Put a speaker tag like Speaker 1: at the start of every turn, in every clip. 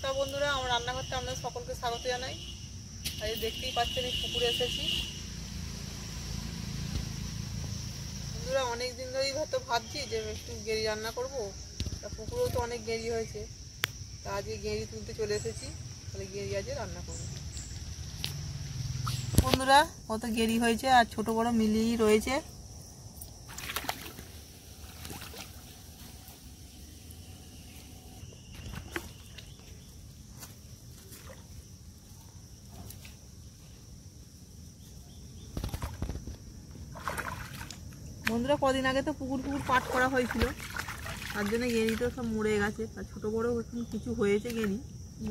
Speaker 1: নমস্কার বন্ধুরা, আমার রান্নাঘরটা আপনাদের সকলকে স্বাগত জানাই। আজ দেখতেই পাচ্ছেন এই পুকুরে এসেছি। বন্ধুরা অনেক দিন ধরেই হয়তো ভাবছি যে একটু গেঁড়ি রান্না করব, তা পুকুরেও তো অনেক গেঁড়ি হয়েছে, তা আজকে গেঁড়ি তুলতে চলে এসেছি। তাহলে গেঁড়ি আজকে রান্না করব। বন্ধুরা কত গেঁড়ি হয়েছে আর ছোট বড় মিলিয়েই রয়েছে। বন্ধুরা কদিন আগে তো পুকুর পাট করা হয়েছিল, তার জন্য গেঁড়ি তো সব মরে গেছে, আর ছোটো বড়ো কিছু হয়েছে গেঁড়ি।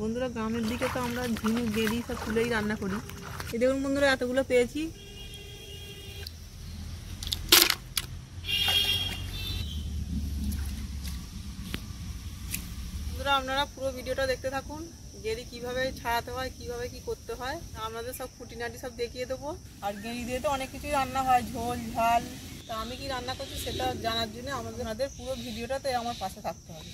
Speaker 1: বন্ধুরা গ্রামের দিকে তো আমরা ঝিনুক গেঁড়ি সব তুলেই রান্না করি। এই দেখুন বন্ধুরা এতগুলো পেয়েছি। বন্ধুরা আপনারা পুরো ভিডিওটা দেখতে থাকুন, গেঁড়ি কীভাবে ছাড়াতে হয়, কীভাবে কি করতে হয় আপনাদের সব খুঁটিনাটি সব দেখিয়ে দেবো। আর গেঁড়ি দিয়ে তো অনেক কিছুই রান্না হয়, ঝোল ঝাল। তা আমি কি রান্না করছি সেটা জানার জন্য আমাদের পুরো ভিডিওটাতে আমার পাশে থাকতে হবে।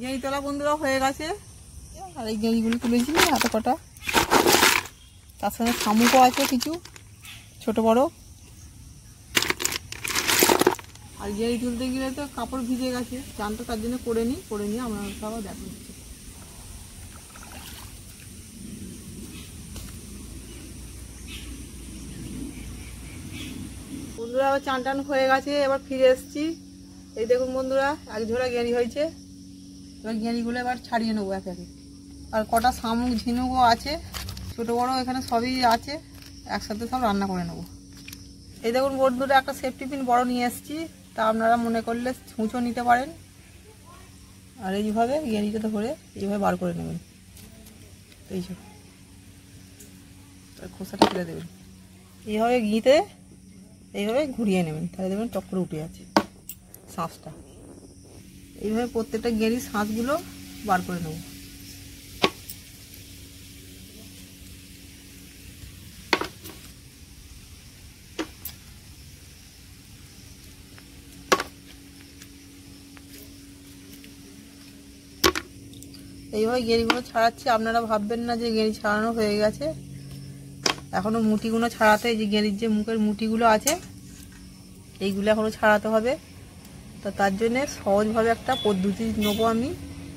Speaker 1: গেঁড়ি তোলা বন্ধুরা হয়ে গেছে, আর এই গেঁড়িগুলো তুলেছি এত কটা। তার সঙ্গে শামুকও আছে কিছু ছোট বড়। আর গেঁড়ি তুলতে গেলে তো কাপড় ভিজে গেছে, চানটা তার জন্য করে নিয়ে আমরা সবাই দেখা হচ্ছে। বন্ধুরা আবার চান টান হয়ে গেছে, এবার ফিরে এসেছি। এই দেখুন বন্ধুরা এক ঝোড়া গেঁড়ি হয়েছে। এবার গেঁড়িগুলো এবার ছাড়িয়ে নেবো এক একে। আর কটা শামুক ঝিনুকও আছে, ছোটো বড়ো এখানে সবই আছে, একসাথে সব রান্না করে নেবো। এই দেখুন বন্ধুরা একটা সেফটি পিন বড় নিয়ে এসেছি, তা আপনারা মনে করলে ছুঁচো নিতে পারেন। আর এইভাবে গেঁড়িটা ধরে এইভাবে বার করে নেবেন, এইসব খোসাটা ফেলে দেবেন। এইভাবে ঘিতে এইভাবে ঘুরিয়ে নেবেন, তাহলে দেখবেন টক করে উঠে আছে শাঁসটা। এইভাবে প্রত্যেকটা গেঁড়ির শাঁসগুলো বার করে নেব। এইভাবে গেঁড়িগুলো ছাড়াচ্ছি, আপনারা ভাববেন না যে গেঁড়ি ছাড়ানো হয়ে গেছে, এখনো মুটিগুলো ছাড়াতে, এই যে গেঁড়ির যে মুখের মুটিগুলো আছে এইগুলো এখনো ছাড়াতে হবে। তো তার জন্যে সহজভাবে একটা পদ্ধতি নেবো আমি,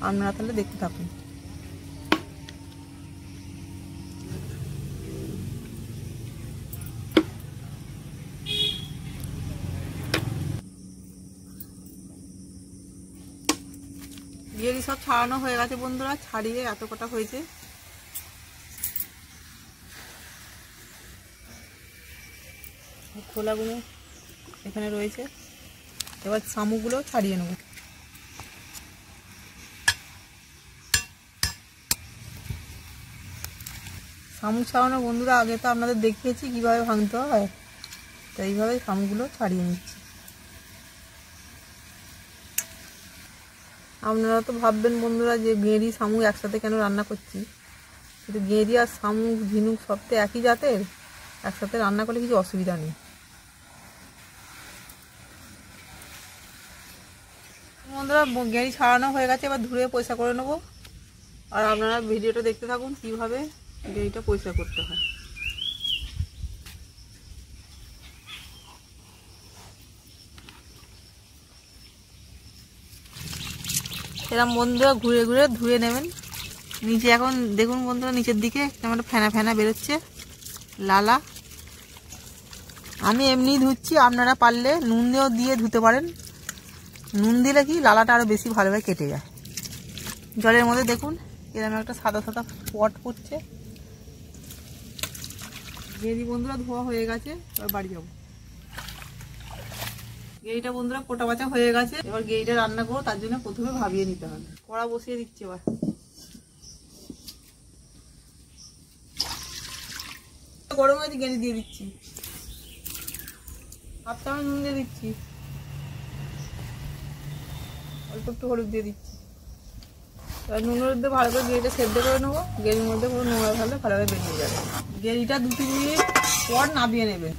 Speaker 1: আপনারা তাহলে দেখতে থাকুন। গেঁড়ি সব ছাড়ানো হয়ে গেছে বন্ধুরা, ছাড়িয়ে এত কটা হয়েছে। খোলাগুলো এখানে রয়েছে, এবার শামুকগুলো ছাড়িয়ে নেব। শামুক ছাড়ানো বন্ধুরা আগে তো আপনাদের দেখিয়েছি কিভাবে ভাঙতে হয়, তো এইভাবে শামুকগুলো ছাড়িয়ে নিচ্ছি। আপনারা তো ভাববেন বন্ধুরা যে গেঁড়ি শামুক একসাথে কেন রান্না করছি, কিন্তু গেঁড়ি আর শামুক ঝিনুক সব তো একই জাতের, একসাথে রান্না করলে কিছু অসুবিধা নেই। বন্ধুরা গেঁড়ি ছাড়ানো হয়ে গেছে, এবার ধুয়ে পরিষ্কার করে নেবো। আর আপনারা ভিডিওটা দেখতে থাকুন কীভাবে গেঁড়িটা পরিষ্কার করতে হয়। এরকম বন্ধুরা ঘুরে ঘুরে ধুয়ে নেবেন। নিচে এখন দেখুন বন্ধুরা, নিচের দিকে কেমন ফেনা ফেনা বেরোচ্ছে, লালা। আমি এমনি ধুচ্ছি, আপনারা পারলে নুন দিয়ে ধুতে পারেন। নুন দিলে কি লালাটা আরও বেশি ভালোভাবে কেটে যায়। জলের মধ্যে দেখুন এরকম একটা সাদা সাদা স্পট পড়ছে। গেঁড়ি বন্ধুরা ধোয়া হয়ে গেছে, এবার বাড়ি যাবো। গেঁড়িটা বন্ধুরা কোটা বাছা হয়ে গেছে, এবার গেঁড়িটা রান্না করবো, তার জন্য প্রথমে ভাবিয়ে নিতে হবে। কড়া বসিয়ে দিচ্ছি, এবার গরম হয়েছে, গেঁড়ি দিয়ে দিচ্ছি, হাফ চামচ নুন দিয়ে দিচ্ছি, অল্প একটু হলুদ দিয়ে দিচ্ছি। এবার নুনের মধ্যে ভালো করে গেঁড়িটা সেদ্ধ করে নেবো। গেঁড়ির মধ্যে পুরো নোংরা ফেললে ভালোভাবে বেরিয়ে যাবে। গেঁড়িটা 2-3 মিনিট পর নাবিয়ে নেবেন।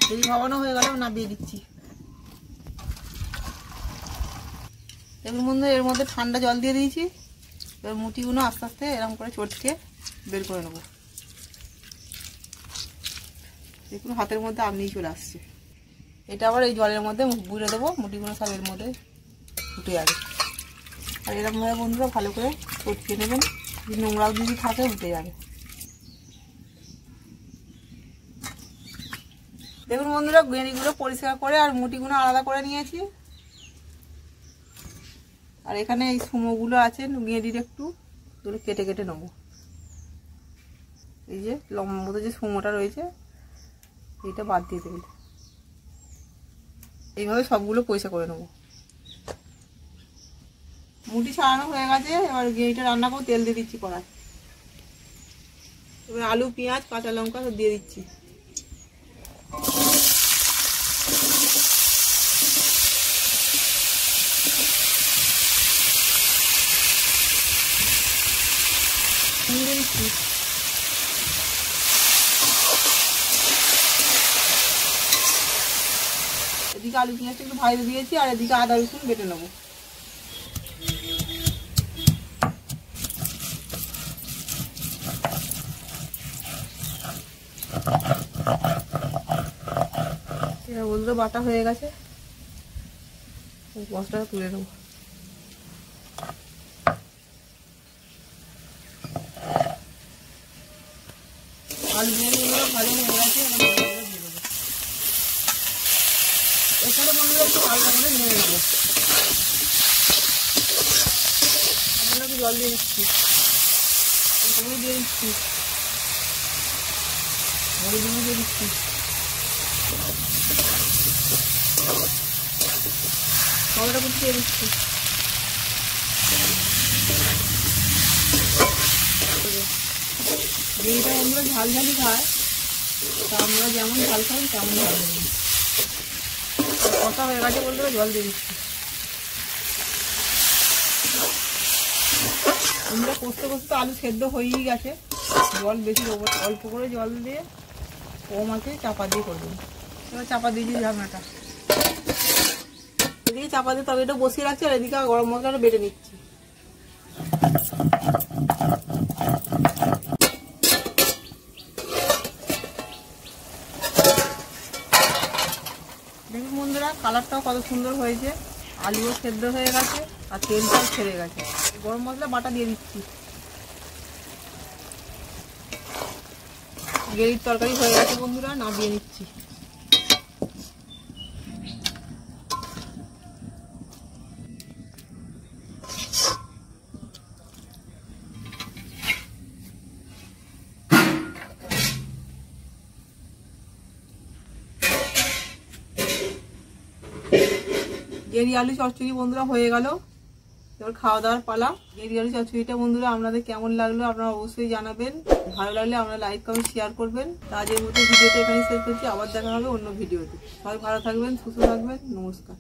Speaker 1: গেঁড়ি ভাবানো হয়ে গেলে নাবিয়ে দিচ্ছি। দেখুন বন্ধু, এর মধ্যে ঠান্ডা জল দিয়ে দিয়েছি। এবার মুটিগুলো আস্তে আস্তে এরকম করে চটকে বের করে নেবো। দেখুন হাতের মধ্যে আপনিই চলে আসছে। এটা আবার এই জলের মধ্যে বুড়ে দেবো, মুটিগুলো সব এর মধ্যে ফুটে যাবে। আর এরকমভাবে বন্ধুরা ভালো করে চটকে নেবেন, যদি নোংরা যদি থাকে উঠে যাবে। দেখুন বন্ধুরা, গেঁড়িগুলো পরিষ্কার করে আর মুটিগুলো আলাদা করে নিয়েছি। আর এখানে এই সুমোগুলো আছে গেঁড়ির, একটু এগুলো কেটে কেটে নেবো। এই যে লম্বা যে সুমোটা রয়েছে, এইটা বাদ দিয়ে দেবেন। এইভাবে সবগুলো পরিষ্কার করে নেবো। মুটি ছাড়ানো হয়ে গেছে, এবার গেঁড়িটা রান্না করবো। তেল দিয়ে দিচ্ছি কড়াই। এবার আলু, পেঁয়াজ, কাঁচা লঙ্কা সব দিয়ে দিচ্ছি। এদিকে আলু পেঁয়াজটা একটু ভাজতে দিয়েছি, আর এদিকে আদা রসুন বেটে নেবো। বন্ধুরা বাটা হয়ে গেছে, মশলাটা তুলে নেবো। আলু পেঁয়াজগুলো ভালো হয়ে গেছে, এখানে বন্ধুরা একটু হালকা করে নেড়ে নেবো। আমরা একটু জল দিয়ে দিচ্ছি, দিয়ে দিচ্ছি, হলুদ দিয়ে দিচ্ছি, টমেটো কুচি দিয়ে দিচ্ছি। গেঁড়িটা বন্ধুরা ঝাল ঝালই খায়, তা আমরা যেমন ঝাল খাই তেমন ঝাল দেবো। কষা হয়ে গেছে বন্ধুরা, জল দিয়ে দিচ্ছি। আমরা কষতে কষতে আলু সেদ্ধ হয়েই গেছে, জল বেশি অল্প করে জল দিয়ে কম আছে চাপা দিয়ে করবেন। এবার চাপা দিয়েছি ঢাকনাটা। এদিকে চাপা দিয়ে তবে এটা বসিয়ে রাখছি, আর এদিকে গরম মশলাটা বেটে নিচ্ছি। দেখুন বন্ধুরা, কালারটাও কত সুন্দর হয়েছে, আলুও সেদ্ধ হয়ে গেছে আর তেলটাও ছেড়ে গেছে। গরম মশলা বাটা দিয়ে দিচ্ছি। গেঁড়ির তরকারি হয়ে গেছে বন্ধুরা, নামিয়ে নিচ্ছি। গেঁড়ি আলু চচ্চড়ি বন্ধুরা হয়ে গেল। এবার খাওয়া দাওয়ার পালা। গেঁড়ি আলু চচ্চড়িটা বন্ধুরা আপনাদের কেমন লাগলো আপনারা অবশ্যই জানাবেন। ভালো লাগলে আপনারা লাইক কমেন্ট শেয়ার করবেন। তা আজকের মতো ভিডিওটা এখানে শেষ করছি, আবার দেখা হবে অন্য ভিডিওতে। সবাই ভালো থাকবেন, সুস্থ থাকবেন, নমস্কার।